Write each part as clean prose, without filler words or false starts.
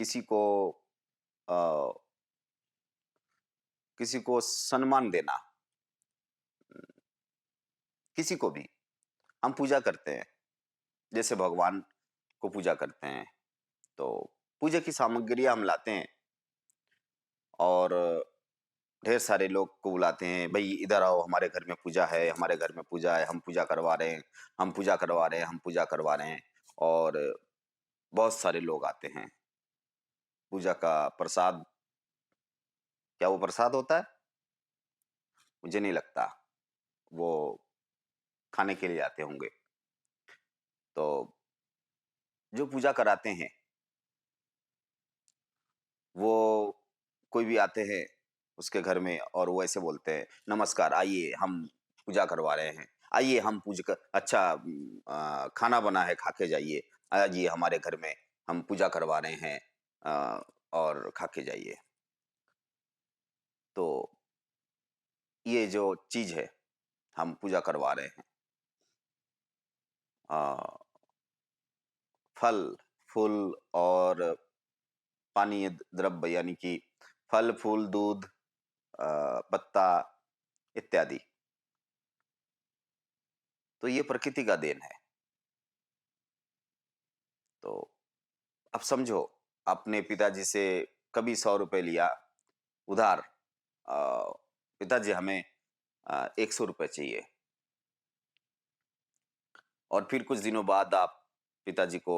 किसी को अ, किसी को सम्मान देना, किसी को भी हम पूजा करते हैं, जैसे भगवान को पूजा करते हैं, तो पूजा की सामग्रियाँ हम लाते हैं और ढेर सारे लोग को बुलाते हैं, "भई इधर आओ हमारे घर में पूजा है, हमारे घर में पूजा है, हम पूजा करवा रहे हैं, हम पूजा करवा रहे हैं, हम पूजा करवा रहे हैं।" और बहुत सारे लोग आते हैं। पूजा का प्रसाद, क्या वो प्रसाद होता है? मुझे नहीं लगता, वो खाने के लिए आते होंगे। तो जो पूजा कराते हैं, वो कोई भी आते हैं उसके घर में और वो ऐसे बोलते हैं, "नमस्कार, आइए हम पूजा करवा रहे हैं। आइए हम पूज क अच्छा खाना बना है, खा के जाइए। आइए हमारे घर में हम पूजा करवा रहे हैं अ, और खा के जाइए।" तो ये जो चीज़ है, हम पूजा करवा रहे हैं। अ, फल, फूल और पानीय द्रव्य यानी कि फल, फूल, दूध, पत्ता इत्यादि। तो ये प्रकृति का देन है। तो अब समझो, आपने पिताजी से कभी ₹100 लिया उधार, अ, पिताजी हमें ₹100 चाहिए, और फिर कुछ दिनों बाद आप पिताजी को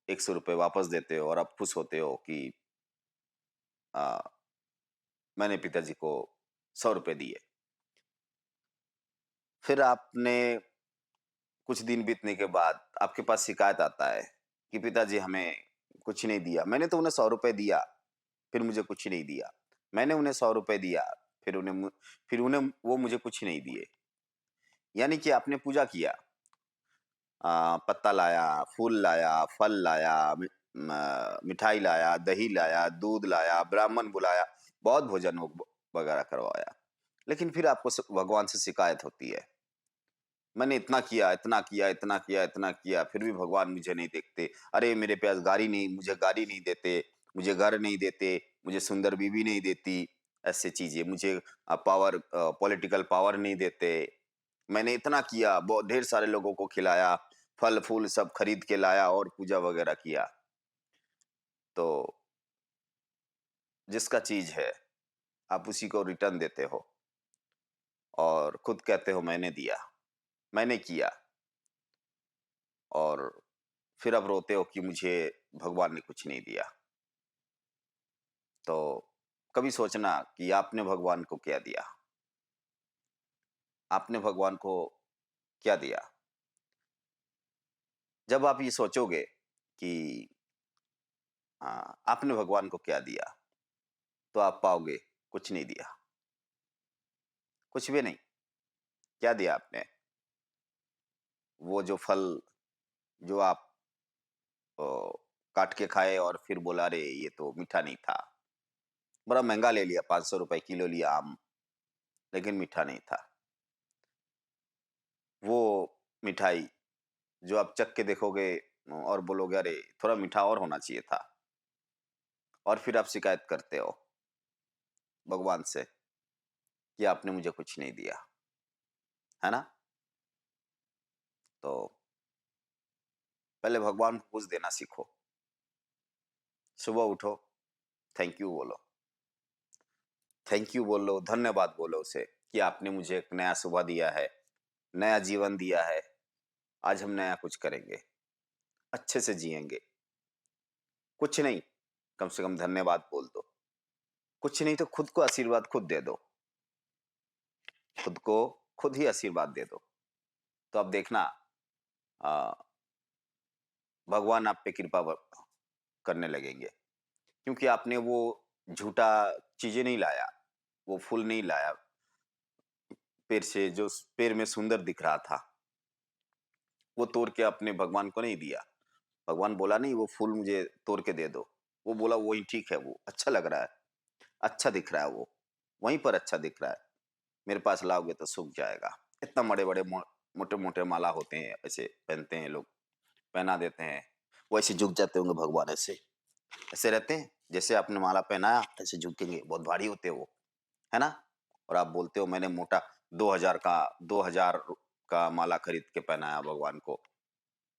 ₹100 वापस देते हो और आप खुश होते हो कि अ, मैंने पिताजी को ₹100 दिए। फिर आपने कुछ दिन बीतने के बाद आपके पास शिकायत आता है कि पिताजी हमें कुछ नहीं दिया। मैंने तो उन्हें ₹100 दिया, फिर मुझे कुछ नहीं दिया। मैंने उन्हें ₹100 दिया, फिर उन्हें वो मुझे कुछ नहीं दिए। यानी कि आपने पूजा किया, पत्ता लाया, फूल लाया, फल लाया, मिठाई लाया, दही लाया, दूध लाया, ब्राह्मण बुलाया, बहुत भोजन वगैरह करवाया। लेकिन फिर आपको भगवान से शिकायत होती है, मैंने इतना किया, इतना किया, इतना किया, इतना किया, फिर भी भगवान मुझे नहीं देखते। अरे मेरे पास गाड़ी नहीं, मुझे गाड़ी नहीं देते, मुझे घर नहीं देते, मुझे सुंदर बीवी नहीं देती, ऐसी चीज़ें, मुझे पॉलिटिकल पावर नहीं देते। मैंने इतना किया, बहुत ढेर सारे लोगों को खिलाया, फल-फूल सब खरीद के लाया और पूजा वगैरह किया। तो जिसका चीज़ है, आप उसी को रिटर्न देते हो और खुद कहते हो मैंने दिया, मैंने किया, और फिर आप रोते हो कि मुझे भगवान ने कुछ नहीं दिया। तो कभी सोचना कि आपने भगवान को क्या दिया? आपने भगवान को क्या दिया? जब आप ये सोचोगे कि आपने भगवान को क्या दिया? तो आप पाओगे कुछ नहीं दिया, कुछ भी नहीं। क्या दिया आपने? वो जो फल जो आप अ, काट के खाए और फिर बोला, अरे ये तो मीठा नहीं था। बड़ा महँगा ले लिया, ₹500 किलो लिया आम, लेकिन मीठा नहीं था। वो मिठाई जो आप चख के देखोगे और बोलोगे, अरे थोड़ा मीठा और होना चाहिए था, और फिर आप शिकायत करते हो भगवान से कि आपने मुझे कुछ नहीं दिया, है ना? तो पहले भगवान को कुछ देना सीखो। सुबह उठो, थैंक यू बोलो, थैंक यू बोलो, धन्यवाद बोलो उसे कि आपने मुझे एक नया सुबह दिया है, नया जीवन दिया है। आज हम नया कुछ करेंगे, अच्छे से जिएंगे। कुछ नहीं, कम से कम धन्यवाद बोल दो। कुछ नहीं तो खुद को आशीर्वाद खुद दे दो। खुद को खुद ही आशीर्वाद दे दो। तो अब देखना, अ, भगवान आप पे कृपा करने लगेंगे, क्योंकि आपने वो झूठा चीजें नहीं लाया, वो फूल नहीं लाया पेड़ से, जो पेड़ में सुंदर दिख रहा था, वो तोड़ के अपने भगवान को नहीं दिया। भगवान बोला नहीं वो फूल मुझे तोड़ के दे दो, वो बोला वही ठीक है, वो अच्छा लग रहा है, अच्छा दिख रहा है, वो वहीं पर अच्छा दिख रहा है, मेरे पास लाओगे तो सूख जाएगा। इतना बड़े बड़े मोटे मोटे माला होते हैं, ऐसे पहनते हैं लोग, पहना देते हैं, वो ऐसे झुक जाते होंगे भगवान ऐसे, ऐसे रहते हैं, जैसे आपने माला पहनाया ऐसे झुकेंगे, बहुत भारी होते हैं वो, है ना? और आप बोलते हो मैंने मोटा 2000 का माला खरीद के पहनाया भगवान को।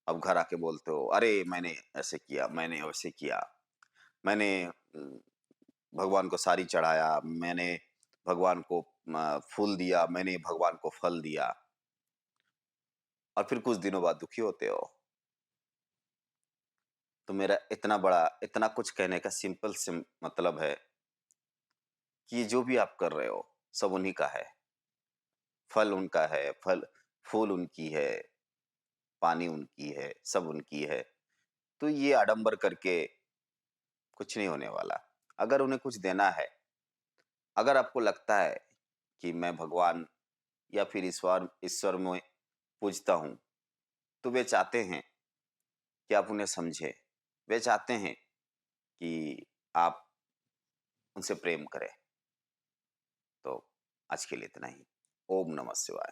अब घर आके बोलते हो, अरे मैंने ऐसे किया, मैंने वैसे किया, मैंने भगवान को साड़ी चढ़ाया, मैंने भगवान को फूल दिया, मैंने भगवान को फल दिया, और फिर कुछ दिनों बाद दुखी होते हो। तो मेरा इतना कुछ कहने का सिंपल सिम मतलब है कि ये जो भी आप कर रहे हो, सब उन्हीं का है। फल उनका है, फूल उनकी है, पानी उनकी है, सब उनकी है। तो ये आडंबर करके कुछ नहीं होने वाला। अगर उन्हें कुछ देना है, अगर आपको लगता है कि मैं भगवान या फिर ईश्वर ईश्वर में पूजता हूँ, तो वे चाहते हैं कि आप उन्हें समझें। वे चाहते हैं कि आप उनसे प्रेम करें। तो आज के लिए इतना ही। ओम नमः शिवाय।